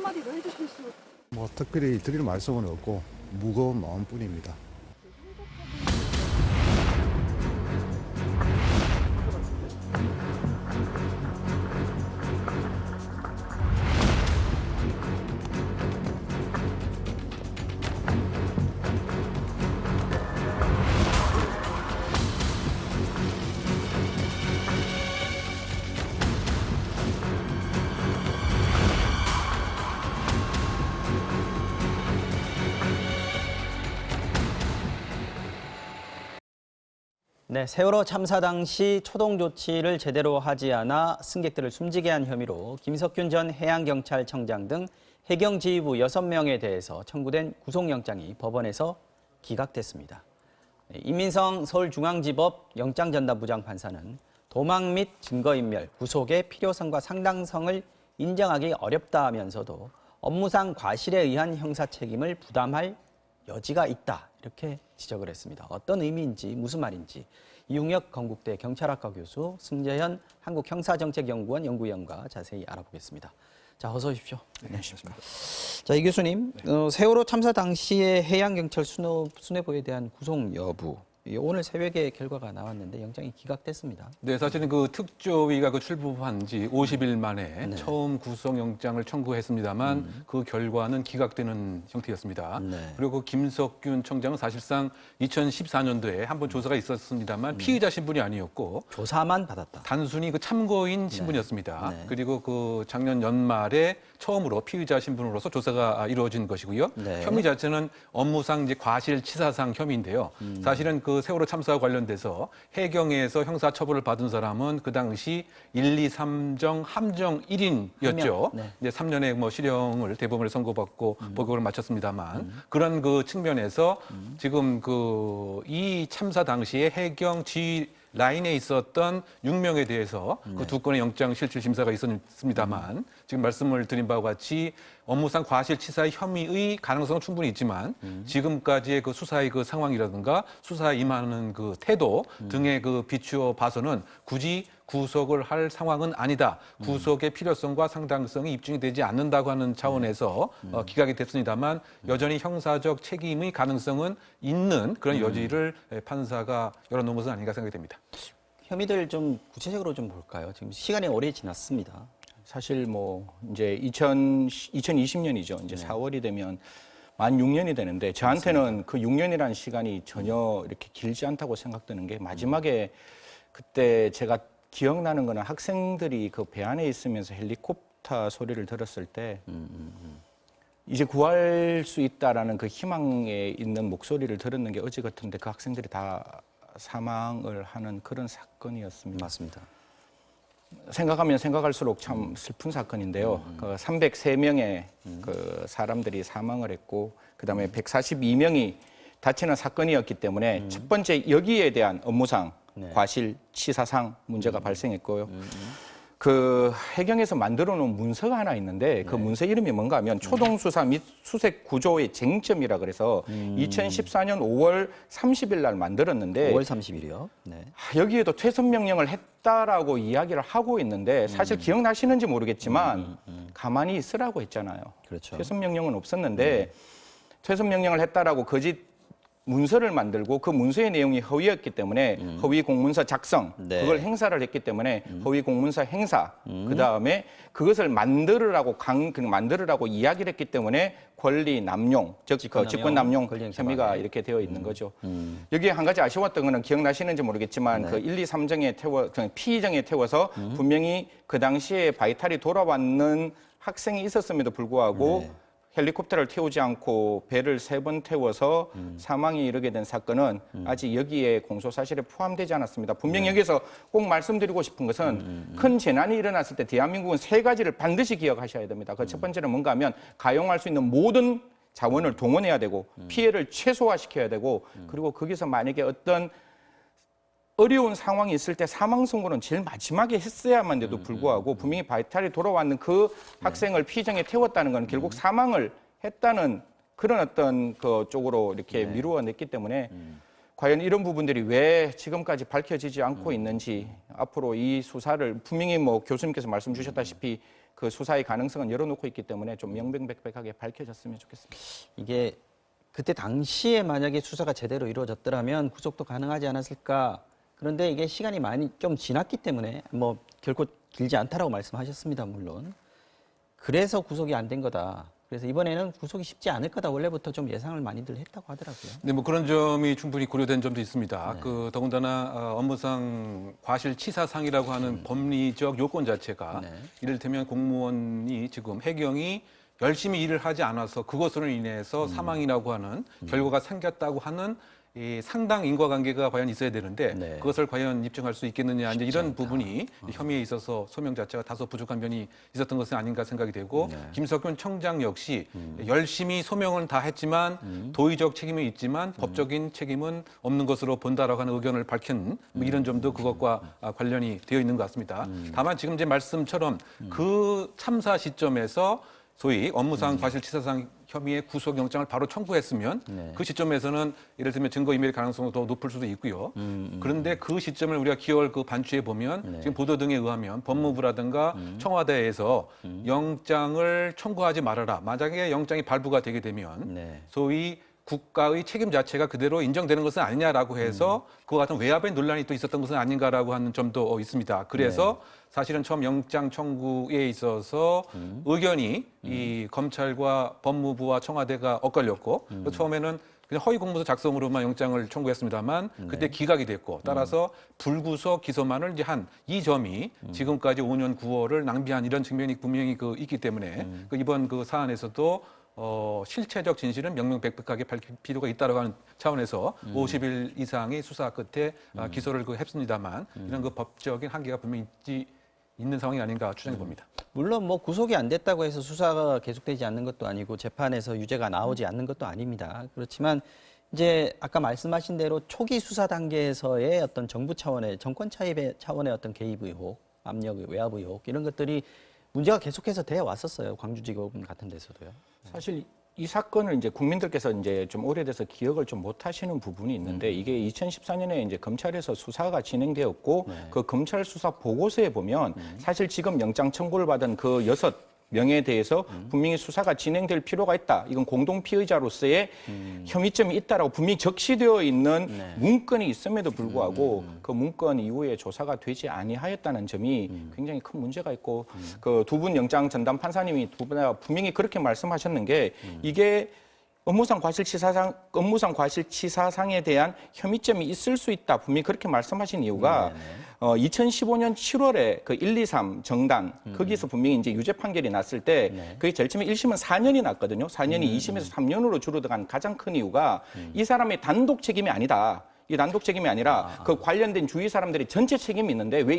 한마디로 해주실 수. 뭐 특별히 드릴 말씀은 없고 무거운 마음뿐입니다. 네, 세월호 참사 당시 초동 조치를 제대로 하지 않아 승객들을 숨지게 한 혐의로 김석균 전 해양경찰청장 등 해경지휘부 6명에 대해서 청구된 구속영장이 법원에서 기각됐습니다. 임민성 서울중앙지법 영장전담부장 판사는 도망 및 증거인멸, 구속의 필요성과 상당성을 인정하기 어렵다면서도 업무상 과실에 의한 형사 책임을 부담할 여지가 있다, 이렇게 지적을 했습니다. 어떤 의미인지 무슨 말인지 이웅혁 건국대 경찰학과 교수, 승재현 한국형사정책연구원 연구위원과 자세히 알아보겠습니다. 자, 어서 오십시오. 네, 안녕하십니까. 자, 이 교수님, 세월호 참사 당시의 해양경찰 수뇌부에 대한 구속 여부, 오늘 새벽에 결과가 나왔는데 영장이 기각됐습니다. 네, 사실은 그 특조위가 출범한 지 50일 만에 처음 구속영장을 청구했습니다만 그 결과는 기각되는 형태였습니다. 그리고 김석균 청장은 사실상 2014년도에 한번 조사가 있었습니다만 피의자 신분이 아니었고 조사만 받았다. 단순히 그 참고인 신분이었습니다. 그리고 그 작년 연말에 처음으로 피의자 신분으로서 조사가 이루어진 것이고요. 혐의 자체는 업무상 이제 과실치사상 혐의인데요. 사실은 그 세월호 참사와 관련돼서 해경에서 형사 처벌을 받은 사람은 그 당시 1, 2, 3정 함정 1인이었죠. 이제 3년의 뭐 실형을 대법원에 선고받고 복역을 마쳤습니다만 그런 그 측면에서 지금 그 이 참사 당시에 해경 지휘 라인에 있었던 6명에 대해서 그 2건의 영장 실질 심사가 있었습니다만 지금 말씀을 드린 바와 같이 업무상 과실치사 혐의의 가능성은 충분히 있지만 지금까지의 그 수사의 그 상황이라든가 수사에 임하는 그 태도 등에 그 비추어 봐서는 굳이 구속을 할 상황은 아니다. 구속의 필요성과 상당성이 입증이 되지 않는다고 하는 차원에서 기각이 됐습니다만 여전히 형사적 책임의 가능성은 있는 그런 여지를 판사가 열어놓은 것은 아닌가 생각이 됩니다. 혐의들 좀 구체적으로 좀 볼까요? 지금 시간이 오래 지났습니다. 사실 뭐 이제 2020년이죠. 이제 4월이 되면 만 6년이 되는데 저한테는 그 6년이라는 시간이 전혀 이렇게 길지 않다고 생각되는 게 마지막에 그때 제가 기억나는 거는 학생들이 그 배 안에 있으면서 헬리콥터 소리를 들었을 때 이제 구할 수 있다라는 그 희망에 있는 목소리를 들었는 게 어제 같은데 그 학생들이 다 사망을 하는 그런 사건이었습니다. 맞습니다. 생각하면 생각할수록 참 슬픈 사건인데요. 그 303명의 그 사람들이 사망을 했고 그다음에 142명이 다치는 사건이었기 때문에 첫 번째 여기에 대한 업무상 과실치사상 문제가 발생했고요. 그 해경에서 만들어 놓은 문서가 하나 있는데 그 문서 이름이 뭔가 하면 초동수사 및 수색 구조의 쟁점이라 그래서 2014년 5월 30일 날 만들었는데 5월 30일이요. 네. 여기에도 퇴선 명령을 했다라고 이야기를 하고 있는데 사실 기억나시는지 모르겠지만 가만히 있으라고 했잖아요. 그렇죠. 퇴선 명령은 없었는데 퇴선 명령을 했다라고 거짓 문서를 만들고 그 문서의 내용이 허위였기 때문에 허위 공문서 작성 그걸 행사를 했기 때문에 허위 공문서 행사 그다음에 그것을 만들으라고 이야기를 했기 때문에 권리 남용 즉 직권 남용 혐의가 이렇게 되어 있는 거죠. 여기에 한 가지 아쉬웠던 거는 기억나시는지 모르겠지만 그 1, 2, 3정에 피의정에 태워서 분명히 그 당시에 바이탈이 돌아왔는 학생이 있었음에도 불구하고 헬리콥터를 태우지 않고 배를 3번 태워서 사망에 이르게 된 사건은 아직 여기에 공소사실에 포함되지 않았습니다. 분명히 여기서 꼭 말씀드리고 싶은 것은 큰 재난이 일어났을 때 대한민국은 3가지를 반드시 기억하셔야 됩니다. 그 첫 번째는 뭔가 하면 가용할 수 있는 모든 자원을 동원해야 되고 피해를 최소화시켜야 되고 그리고 거기서 만약에 어떤 어려운 상황이 있을 때 사망 선고는 제일 마지막에 했어야만데도 불구하고 분명히 바이탈이 돌아왔는 그 학생을 피의정에 태웠다는 건 결국 사망을 했다는 그런 어떤 그 쪽으로 이렇게 미루어냈기 때문에 과연 이런 부분들이 왜 지금까지 밝혀지지 않고 있는지 앞으로 이 수사를 분명히 뭐 교수님께서 말씀 주셨다시피 그 수사의 가능성은 열어놓고 있기 때문에 좀 명명백백하게 밝혀졌으면 좋겠습니다. 이게 그때 당시에 만약에 수사가 제대로 이루어졌더라면 구속도 가능하지 않았을까. 그런데 이게 시간이 많이 좀 지났기 때문에 뭐 결코 길지 않다라고 말씀하셨습니다. 물론. 그래서 구속이 안 된 거다. 그래서 이번에는 구속이 쉽지 않을 거다. 원래부터 좀 예상을 많이들 했다고 하더라고요. 네, 뭐 그런 점이 충분히 고려된 점도 있습니다. 네. 그 더군다나 업무상 과실치사상이라고 하는 법리적 요건 자체가 네. 이를테면 공무원이 지금 해경이 열심히 일을 하지 않아서 그것으로 인해서 사망이라고 하는 결과가 생겼다고 하는 이 상당 인과관계가 과연 있어야 되는데 네. 그것을 과연 입증할 수 있겠느냐 이제 이런 않다. 부분이 혐의에 있어서 소명 자체가 다소 부족한 면이 있었던 것은 아닌가 생각이 되고 김석균 청장 역시 열심히 소명은 다 했지만 도의적 책임은 있지만 법적인 책임은 없는 것으로 본다라고 하는 의견을 밝힌 뭐 이런 점도 그것과 관련이 되어 있는 것 같습니다. 다만 지금 제 말씀처럼 그 참사 시점에서 소위 업무상 과실치사상 혐의의 구속영장을 바로 청구했으면 그 시점에서는 예를 들면 증거인멸 가능성도 더 높을 수도 있고요. 그런데 그 시점을 우리가 기월 그 반추에 보면 지금 보도 등에 의하면 법무부라든가 청와대에서 영장을 청구하지 말아라. 만약에 영장이 발부가 되게 되면 소위 국가의 책임 자체가 그대로 인정되는 것은 아니냐라고 해서 그와 같은 외압의 논란이 또 있었던 것은 아닌가라고 하는 점도 있습니다. 그래서 사실은 처음 영장 청구에 있어서 의견이 이 검찰과 법무부와 청와대가 엇갈렸고 처음에는 그냥 허위 공문서 작성으로만 영장을 청구했습니다만 그때 기각이 됐고 따라서 불구속 기소만을 이제 한 이 점이 지금까지 5년 9월을 낭비한 이런 측면이 분명히 있기 때문에 이번 그 사안에서도 실체적 진실은 명명백백하게 밝힐 필요가 있다고 하는 차원에서 50일 이상의 수사 끝에 기소를 했습니다만 이런 그 법적인 한계가 분명히 있는 상황이 아닌가 추정해 봅니다. 물론 뭐 구속이 안 됐다고 해서 수사가 계속되지 않는 것도 아니고 재판에서 유죄가 나오지 않는 것도 아닙니다. 그렇지만 이제 아까 말씀하신 대로 초기 수사 단계에서의 어떤 정부 차원의 정권 차원의 어떤 개입 의혹, 압력, 외압 의혹 이런 것들이 문제가 계속해서 되어 왔었어요. 광주지검 같은 데서도요. 사실 이 사건을 이제 국민들께서 이제 좀 오래돼서 기억을 좀 못하시는 부분이 있는데 이게 2014년에 이제 검찰에서 수사가 진행되었고 그 검찰 수사 보고서에 보면 사실 지금 영장 청구를 받은 그 6명에 대해서 분명히 수사가 진행될 필요가 있다. 이건 공동 피의자로서의 혐의점이 있다라고 분명히 적시되어 있는 문건이 있음에도 불구하고 그 문건 이후에 조사가 되지 아니하였다는 점이 굉장히 큰 문제가 있고 그 두 분 영장 전담 판사님이 두 분 다 분명히 그렇게 말씀하셨는 게 이게 업무상 과실치사상에 대한 혐의점이 있을 수 있다. 분명히 그렇게 말씀하신 이유가 2015년 7월에 그 1, 2, 3 정당 거기서 분명히 이제 유죄 판결이 났을 때 그게 제일 처음에 1심은 4년이 났거든요. 4년이 2심에서 3년으로 줄어들어간 가장 큰 이유가 이 사람의 단독 책임이 아니다. 이 단독 책임이 아니라 그 관련된 주위 사람들이 전체 책임이 있는데 왜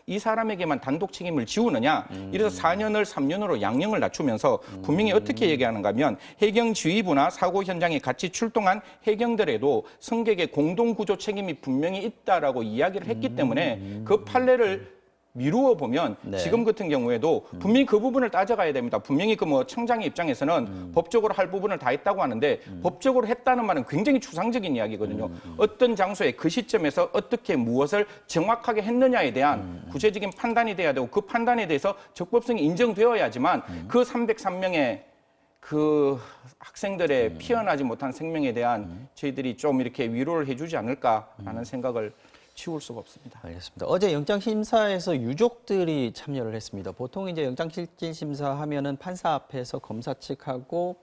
이 사람에게만 단독 책임을 지우느냐? 이래서 4년을 3년으로 양형을 낮추면서 분명히 어떻게 얘기하는가 하면 해경 지휘부나 사고 현장에 같이 출동한 해경들에도 승객의 공동 구조 책임이 분명히 있다라고 이야기를 했기 때문에 그 판례를 미루어 보면 지금 같은 경우에도 분명히 그 부분을 따져가야 됩니다. 분명히 그 뭐 청장의 입장에서는 법적으로 할 부분을 다 했다고 하는데 법적으로 했다는 말은 굉장히 추상적인 이야기거든요. 어떤 장소에 그 시점에서 어떻게 무엇을 정확하게 했느냐에 대한 구체적인 판단이 돼야 되고 그 판단에 대해서 적법성이 인정되어야지만 그 303명의 그 학생들의 피어나지 못한 생명에 대한 저희들이 좀 이렇게 위로를 해주지 않을까라는 생각을 치울 수가 없습니다. 알겠습니다. 어제 영장심사에서 유족들이 참여를 했습니다. 보통 이제 영장실질심사 하면은 판사 앞에서 검사 측하고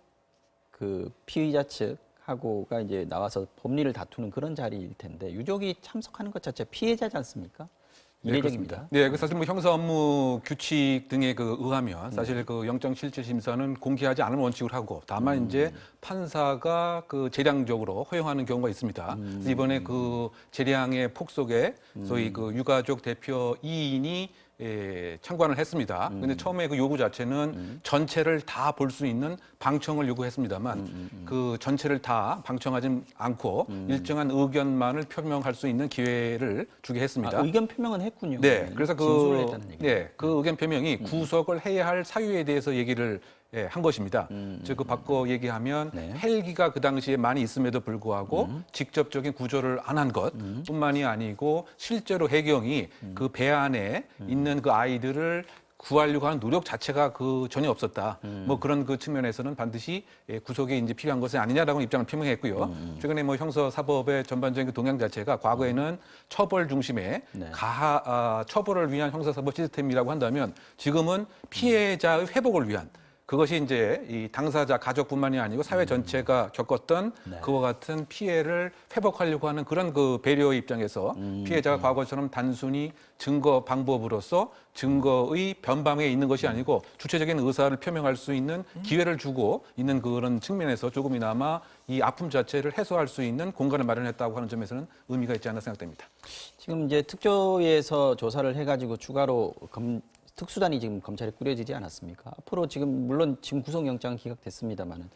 그 피의자 측하고가 이제 나와서 법리를 다투는 그런 자리일 텐데 유족이 참석하는 것 자체 피해자지 않습니까? 이례적입니다. 네, 그 사실 뭐 형사 업무 규칙 등에 의하면 사실 그 영장 실질 심사는 공개하지 않은 원칙을 하고 다만 이제 판사가 그 재량적으로 허용하는 경우가 있습니다. 그래서 이번에 그 재량의 폭속에 소위 그 유가족 대표 2인이 참관을 했습니다. 근데 처음에 그 요구 자체는 전체를 다 볼 수 있는 방청을 요구했습니다만 그 전체를 다 방청하지 않고 일정한 의견만을 표명할 수 있는 기회를 주게 했습니다. 의견 표명은 했군요. 네, 그래서 진술을 했다는 얘기. 네, 그 의견 표명이 구속을 해야 할 사유에 대해서 얘기를 한 것입니다. 즉, 그 바꿔 얘기하면 헬기가 그 당시에 많이 있음에도 불구하고 직접적인 구조를 안 한 것뿐만이 아니고 실제로 해경이 그 배 안에 있는 그 아이들을 구하려고 하는 노력 자체가 전혀 없었다. 뭐 그런 그 측면에서는 반드시 구속이 이제 필요한 것이 아니냐라고 입장을 표명했고요. 최근에 뭐 형사사법의 전반적인 그 동향 자체가 과거에는 처벌 중심의 처벌을 위한 형사사법 시스템이라고 한다면 지금은 피해자의 회복을 위한 그것이 이제 이 당사자 가족뿐만이 아니고 사회 전체가 겪었던 그와 같은 피해를 회복하려고 하는 그런 그 배려의 입장에서 피해자가 과거처럼 단순히 증거 방법으로서 증거의 변방에 있는 것이 아니고 주체적인 의사를 표명할 수 있는 기회를 주고 있는 그런 측면에서 조금이나마 이 아픔 자체를 해소할 수 있는 공간을 마련했다고 하는 점에서는 의미가 있지 않나 생각됩니다. 지금 이제 특조위에서 조사를 해가지고 추가로 특수단이 지금 검찰에 꾸려지지 않았습니까? 앞으로 지금 물론 지금 구속영장 기각됐습니다만은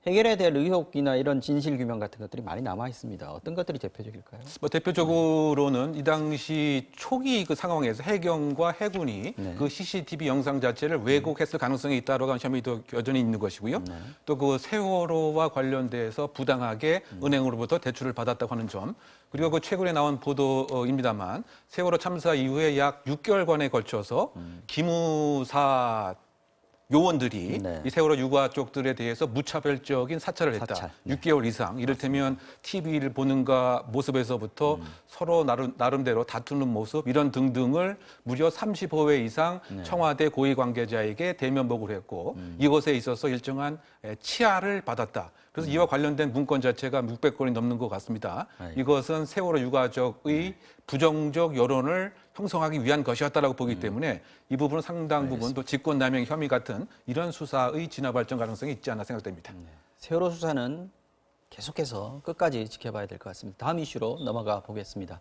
해결해야 될 의혹이나 이런 진실 규명 같은 것들이 많이 남아 있습니다. 어떤 것들이 대표적일까요? 뭐 대표적으로는 이 당시 초기 그 상황에서 해경과 해군이 그 CCTV 영상 자체를 왜곡했을 가능성이 있다라고 하는 혐의도 여전히 있는 것이고요. 또 그 세월호와 관련돼서 부당하게 은행으로부터 대출을 받았다고 하는 점. 그리고 그 최근에 나온 보도입니다만 세월호 참사 이후에 약 6개월간에 걸쳐서 기무사 요원들이 이 세월호 유가족들에 대해서 무차별적인 사찰을 했다. 6개월 이상. 이를테면 TV를 보는 모습에서부터 서로 나름대로 다투는 모습 이런 등등을 무려 35회 이상 청와대 고위 관계자에게 대면 보고를 했고 이것에 있어서 일정한 치아를 받았다. 그래서 이와 관련된 문건 자체가 600건이 넘는 것 같습니다. 이것은 세월호 유가족의 부정적 여론을 형성하기 위한 것이었다라고 보기 때문에 이 부분은 상당 부분 또 직권남용 혐의 같은 이런 수사의 진화 발전 가능성이 있지 않나 생각됩니다. 세월호 수사는 계속해서 끝까지 지켜봐야 될 것 같습니다. 다음 이슈로 넘어가 보겠습니다.